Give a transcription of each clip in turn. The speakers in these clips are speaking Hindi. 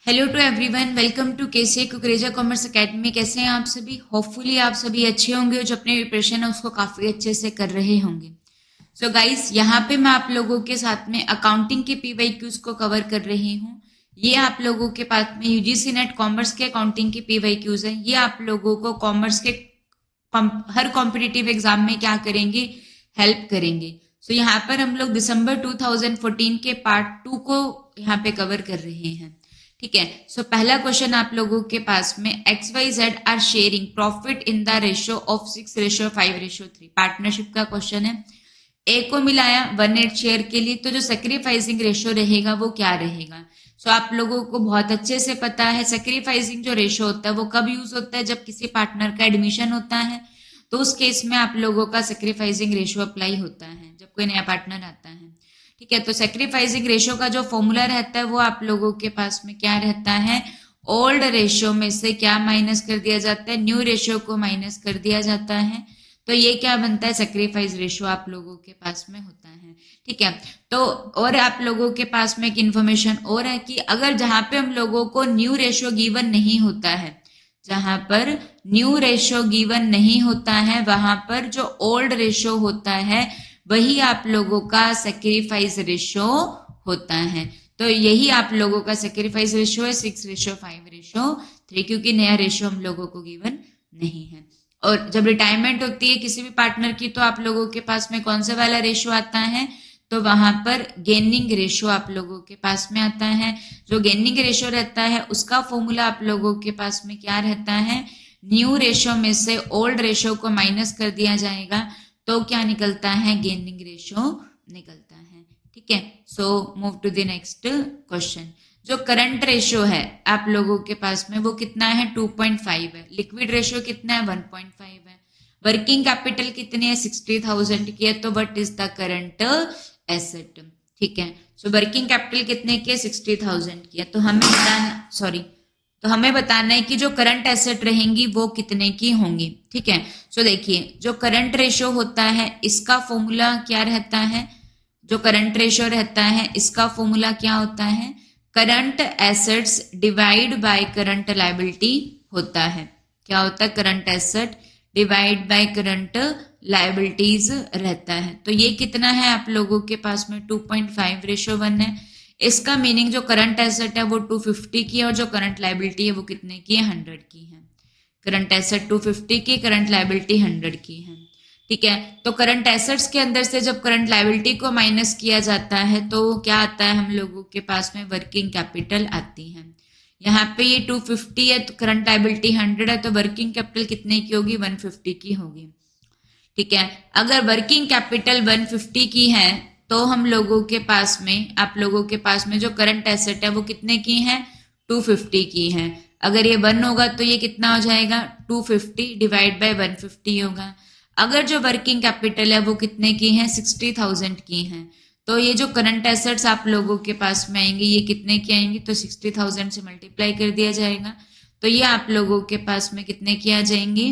Hello to everyone, welcome to KCA Kukreja commerce academy. कैसे हैं आप सभी? होपफुली आप सभी अच्छे होंगे और जो अपने प्रिपरेशन है उसको काफ़ी अच्छे से कर रहे होंगे। सो गाइस, यहाँ पे मैं आप लोगों के साथ में अकाउंटिंग के पीवाईक्यूज को कवर कर रही हूँ। ये आप लोगों के पास में यूजीसी नेट कॉमर्स के अकाउंटिंग के पीवाईक्यूज हैं। ये आप लोगों को कॉमर्स के हर कॉम्पिटिटिव एग्जाम में क्या करेंगे, हेल्प करेंगे। सो यहाँ पर हम लोग दिसंबर 2014 के पार्ट 2 को यहाँ पे कवर कर रहे हैं। ठीक है। सो पहला क्वेश्चन आप लोगों के पास में XYZ are sharing profit in the ratio of 6:5:3 partnership का क्वेश्चन है। ए को मिलाया 1/8 शेयर के लिए, तो जो सेक्रीफाइसिंग रेशियो रहेगा वो क्या रहेगा? सो आप लोगों को बहुत अच्छे से पता है सेक्रीफाइसिंग जो रेशियो होता है वो कब यूज होता है, जब किसी पार्टनर का एडमिशन होता है तो उस केस में आप लोगों का सेक्रीफाइसिंग रेशियो अप्लाई होता है जब कोई नया पार्टनर आता है। ठीक है। तो सेक्रीफाइसिंग रेशियो का जो फॉर्मूला रहता है वो आप लोगों के पास में क्या रहता है, ओल्ड रेशियो में से क्या माइनस कर दिया जाता है, न्यू रेशियो को माइनस कर दिया जाता है। तो ये क्या बनता है, सेक्रीफाइस रेशियो आप लोगों के पास में होता है। ठीक है। तो और आप लोगों के पास में एक इंफॉर्मेशन और है कि अगर जहां पे हम लोगों को न्यू रेशियो गिवन नहीं होता है, जहां पर न्यू रेशियो गिवन नहीं होता है वहां पर जो ओल्ड रेशियो होता है वही आप लोगों का सेक्रीफाइस रेशियो होता है। तो यही आप लोगों का सेक्रीफाइस रेशियो है 6:5:3, क्योंकि नया रेशियो हम लोगों को गिवन नहीं है। और जब रिटायरमेंट होती है किसी भी पार्टनर की तो आप लोगों के पास में कौन सा वाला रेशियो आता है, तो वहां पर गेनिंग रेशियो आप लोगों के पास में आता है। जो गेनिंग रेशियो रहता है उसका फॉर्मूला आप लोगों के पास में क्या रहता है, न्यू रेशियो में से ओल्ड रेशियो को माइनस कर दिया जाएगा तो क्या निकलता है, गेनिंग रेशियो निकलता है। ठीक है। So move to the next question. जो करंट रेशियो है आप लोगों के पास में वो कितना है, 2.5 है। लिक्विड रेशियो कितना है, 1.5 है। वर्किंग कैपिटल कितनी है, 60,000 की है। तो what is the current asset? ठीक है। सो वर्किंग कैपिटल कितने की है, 60,000 की है। तो हमें बताना है कि जो करंट एसेट रहेंगी वो कितने की होंगी। ठीक है। सो देखिए, जो करंट रेशियो होता है इसका फॉर्मूला क्या रहता है, जो करंट रेशियो रहता है इसका फॉर्मूला क्या होता है, current assets divide by current liability होता है। क्या होता है, current asset divide by current liabilities रहता है। तो ये कितना है आप लोगों के पास में, 2.5:1 है। इसका मीनिंग जो करंट एसेट है वो 250 की है और जो करंट लायबिलिटी है वो कितने की है, 100 की है। करंट एसेट 250 की, करंट लायबिलिटी 100 की है। ठीक है। तो करंट एसेट्स के अंदर से जब करंट लायबिलिटी को माइनस किया जाता है तो क्या आता है, हम लोगों के पास में वर्किंग कैपिटल आती है। यहाँ पे ये 250 है तो करंट लायबिलिटी 100 है, तो वर्किंग कैपिटल कितने की होगी, 150 की होगी। ठीक है। अगर वर्किंग कैपिटल 150 की है तो हम लोगों के पास में, आप लोगों के पास में जो करंट एसेट है वो कितने की है, 250 की है। अगर ये 1 होगा तो ये कितना हो जाएगा, 250 डिवाइड बाय 150 होगा। अगर जो वर्किंग कैपिटल है वो कितने की है, 60,000 की है। तो ये जो करंट एसेट्स आप लोगों के पास में आएंगे ये कितने की आएंगी, तो 60,000 से मल्टीप्लाई कर दिया जाएगा। तो ये आप लोगों के पास में कितने की आ जाएंगी,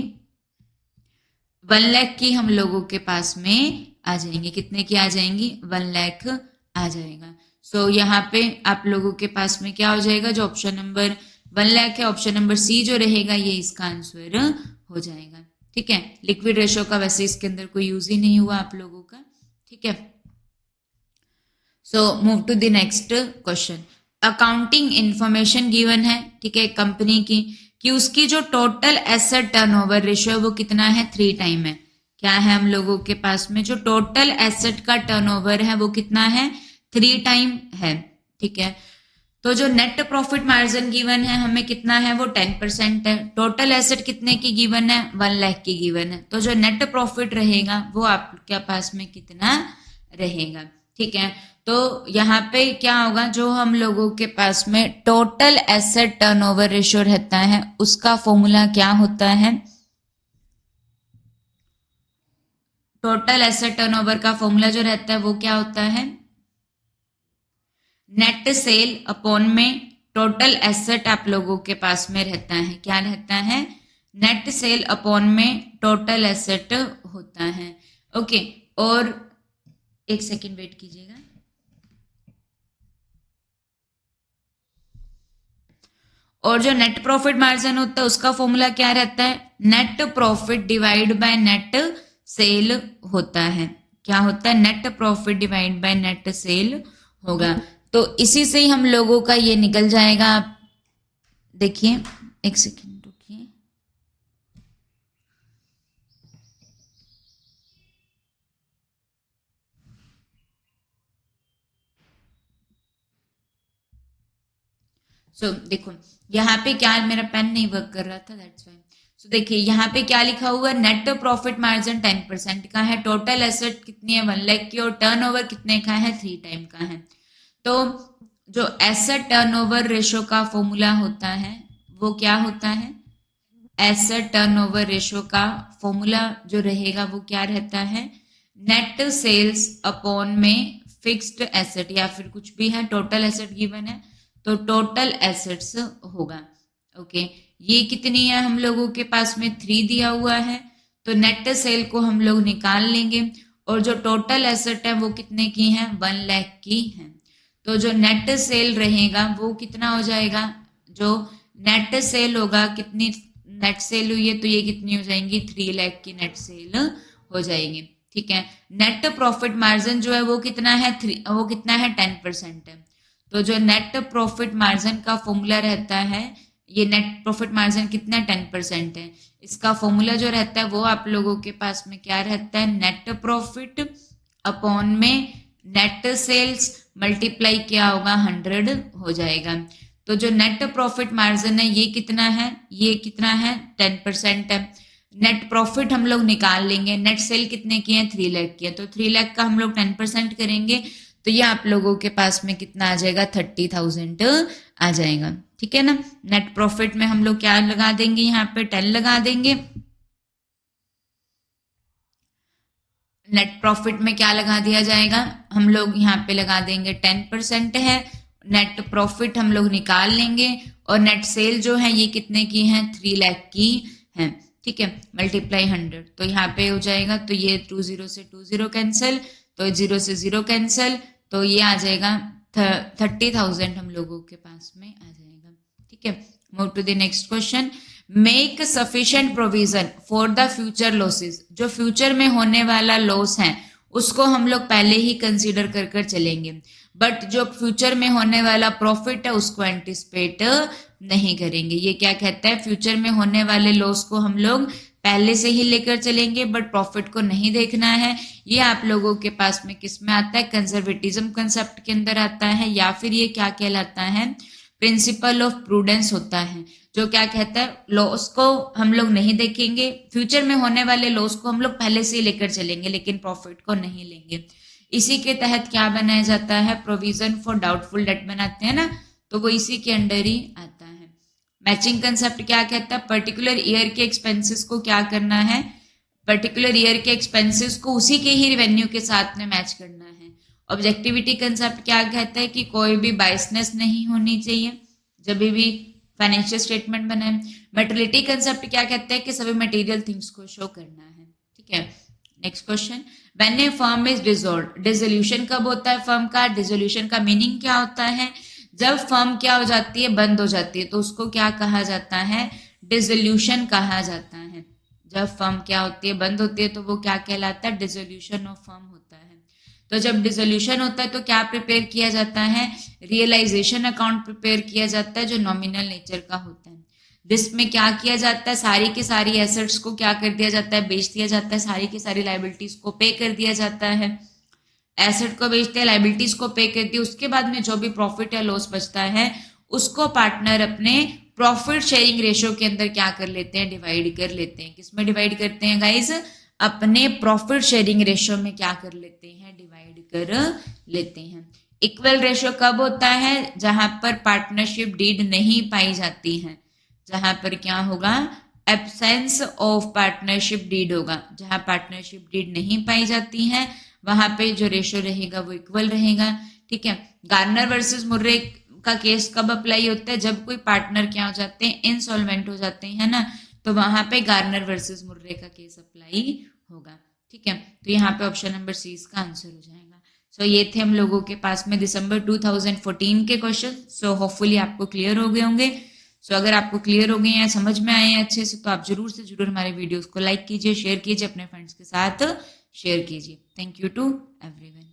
1 लाख की हम लोगों के पास में आ जाएंगे। कितने की आ जाएंगी, 1 लाख आ जाएगा। सो यहाँ पे आप लोगों के पास में क्या हो जाएगा, जो ऑप्शन नंबर 1 लाख है, ऑप्शन नंबर सी जो रहेगा ये इसका आंसर हो जाएगा। ठीक है। लिक्विड रेशियो का वैसे इसके अंदर कोई यूज ही नहीं हुआ आप लोगों का। ठीक है। So move to the next question. Accounting information given है, ठीक है, कंपनी की, कि उसकी जो टोटल एसेट टर्नओवर रेशियो वो कितना है, 3 टाइम है। क्या है हम लोगों के पास में, जो टोटल एसेट का टर्नओवर है वो कितना है, 3 टाइम है। ठीक है। तो जो नेट प्रॉफिट मार्जिन गिवन है हमें कितना है, वो 10% है। टोटल एसेट कितने की गिवन है, 1 लाख की गिवन है। तो जो नेट प्रॉफिट रहेगा वो आपके पास में कितना रहेगा। ठीक है। तो यहाँ पे क्या होगा, जो हम लोगों के पास में टोटल एसेट टर्नओवर रेशियो रहता है उसका फॉर्मूला क्या होता है, टोटल एसेट टर्नओवर का फॉर्मूला जो रहता है वो क्या होता है, नेट सेल अपॉन में टोटल एसेट आप लोगों के पास में रहता है। क्या रहता है, नेट सेल अपॉन में टोटल एसेट होता है। ओके। और एक सेकेंड वेट कीजिएगा। और जो नेट प्रॉफिट मार्जिन होता है उसका फॉर्मूला क्या रहता है, net profit divide by net cell होता है। क्या होता है, net profit divide by net cell होगा। तो इसी से ही हम लोगों का ये निकल जाएगा। आप देखिए, एक सेकेंड रुकिए। देखो यहाँ पे क्या, मेरा पेन नहीं वर्क कर रहा था, दैट्स व्हाई। देखिए यहाँ पे क्या लिखा हुआ है, नेट प्रॉफिट मार्जिन 10% का है, टोटल एसेट कितनी है 1 लाख की, और टर्नओवर कितने का है 3 टाइम का है। तो जो एसेट टर्नओवर रेशो का फॉर्मूला होता है वो क्या होता है, एसेट टर्नओवर रेशो का फॉर्मूला जो रहेगा वो क्या रहता है, नेट सेल्स अपॉन में फिक्स्ड एसेट, या फिर कुछ भी है, टोटल एसेट गिवन है तो टोटल एसेट्स होगा। ओके, ये कितनी है हम लोगों के पास में 3 दिया हुआ है, तो नेट सेल को हम लोग निकाल लेंगे, और जो टोटल एसेट है वो कितने की है 1 लाख की है। तो जो नेट सेल रहेगा वो कितना हो जाएगा, जो नेट सेल होगा, कितनी नेट सेल हुई है तो ये कितनी हो जाएंगी 3 लाख की नेट सेल हो जाएगी। ठीक है, नेट प्रॉफिट मार्जिन जो है वो कितना है 10% है। तो जो नेट प्रॉफिट मार्जिन का फॉर्मूला रहता है, ये नेट प्रॉफिट मार्जिन कितना 10% है, इसका फॉर्मूला जो रहता है वो आप लोगों के पास में क्या रहता है, नेट प्रॉफिट अपॉन में नेट सेल्स मल्टीप्लाई क्या होगा 100 हो जाएगा। तो जो नेट प्रॉफिट मार्जिन है ये कितना है, ये कितना है 10% है। नेट प्रॉफिट हम लोग निकाल लेंगे, नेट सेल कितने की है 3 लाख की है, तो 3 लाख का हम लोग 10% करेंगे तो ये आप लोगों के पास में कितना आ जाएगा 30,000 आ जाएगा। ठीक है ना, नेट प्रॉफिट में हम लोग क्या लगा देंगे, यहाँ पे 10 लगा देंगे, नेट प्रॉफिट में क्या लगा दिया जाएगा, हम लोग यहाँ पे लगा देंगे 10% है, नेट प्रॉफिट हम लोग निकाल लेंगे, और नेट सेल जो है ये कितने की है 3 लाख की है। ठीक है, मल्टीप्लाई 100, तो यहाँ पे हो जाएगा, तो ये 20 से 20 कैंसिल, तो 0 से 0 कैंसिल, तो ये आ जाएगा 30,000 हम लोगों के पास में आ जाएगा। ठीक है, move to the next question. Make sufficient provision for the future losses, जो फ्यूचर में होने वाला लॉस है उसको हम लोग पहले ही कंसीडर कर कर चलेंगे, बट जो फ्यूचर में होने वाला प्रॉफिट है उसको एंटिसिपेट नहीं करेंगे। ये क्या कहता है, फ्यूचर में होने वाले लॉस को हम लोग पहले से ही लेकर चलेंगे बट प्रॉफिट को नहीं देखना है। ये आप लोगों के पास में किस में आता है, कंजर्वेटिज्म कंसेप्ट के अंदर आता है, या फिर ये क्या कहलाता है, प्रिंसिपल ऑफ प्रूडेंस होता है, जो क्या कहता है लॉस को हम लोग नहीं देखेंगे, फ्यूचर में होने वाले लॉस को हम लोग पहले से ही लेकर चलेंगे लेकिन प्रॉफिट को नहीं लेंगे। इसी के तहत क्या बनाया जाता है, प्रोविजन फॉर डाउटफुल डेट बनाते हैं ना, तो वो इसी के अंडर ही आता है। मैचिंग कंसेप्ट क्या कहता है, पर्टिकुलर ईयर के एक्सपेंसेस को क्या करना है, पर्टिकुलर ईयर के एक्सपेंसेस को उसी के ही रेवेन्यू के साथ में मैच करना है। ऑब्जेक्टिविटी कंसेप्ट क्या कहता है कि कोई भी बायसनेस नहीं होनी चाहिए जब भी फाइनेंशियल स्टेटमेंट बनाए। मेटेरियलिटी कंसेप्ट क्या कहता है कि सभी मटेरियल थिंग्स को शो करना है। ठीक है, next question, when A firm is dissolved, dissolution कब होता है फर्म का, डिसोल्यूशन का मीनिंग क्या होता है, जब फर्म क्या हो जाती है, बंद हो जाती है, तो उसको क्या कहा जाता है, डिसोल्यूशन कहा जाता है। जब फर्म क्या होती है, बंद होती है, तो वो क्या कहलाता है, डिसोल्यूशन ऑफ फर्म होता है। तो जब डिसोल्यूशन होता है तो क्या प्रिपेयर किया जाता है, रियलाइजेशन अकाउंट प्रिपेयर किया जाता है जो नॉमिनल नेचर का होता है। जिसमें क्या किया जाता है, सारी की सारी एसेट्स को क्या कर दिया जाता है, बेच दिया जाता है, सारी की सारी लाइबिलिटीज को पे कर दिया जाता है। एसेट को बेचते हैं, लाइबिलिटीज को पे कर दी, उसके बाद में जो भी प्रॉफिट या लॉस बचता है उसको पार्टनर अपने प्रॉफिट शेयरिंग रेशियो के अंदर क्या कर लेते हैं, डिवाइड कर लेते हैं। किसमें डिवाइड करते हैं गाइज, अपने प्रॉफिट शेयरिंग रेशियो में क्या कर लेते हैं, डिवाइड कर लेते हैं। इक्वल रेशियो कब होता है, जहां पर पार्टनरशिप डीड नहीं पाई जाती है, जहां पर क्या होगा, एब्सेंस ऑफ पार्टनरशिप डीड होगा। जहां पार्टनरशिप डीड नहीं पाई जाती है वहां पे जो रेशियो रहेगा वो इक्वल रहेगा। ठीक है, गार्नर वर्सेस मुर्रे का केस कब अप्लाई होता है, जब कोई पार्टनर क्या हो जाते हैं, इंसॉल्वेंट हो जाते हैं ना, तो वहां पे गार्नर वर्सेस मुर्रे का केस अप्लाई होगा। ठीक है, तो यहाँ पे ऑप्शन नंबर सी इसका आंसर हो जाएगा। सो ये थे हम लोगों के पास में दिसंबर 2014 के क्वेश्चन। सो होपफुली आपको क्लियर हो गए होंगे। सो अगर आपको क्लियर हो गए हैं, समझ में आए हैं अच्छे से, तो आप जरूर से जरूर हमारे वीडियोस को लाइक कीजिए, शेयर कीजिए, अपने फ्रेंड्स के साथ शेयर कीजिए। Thank you to everyone.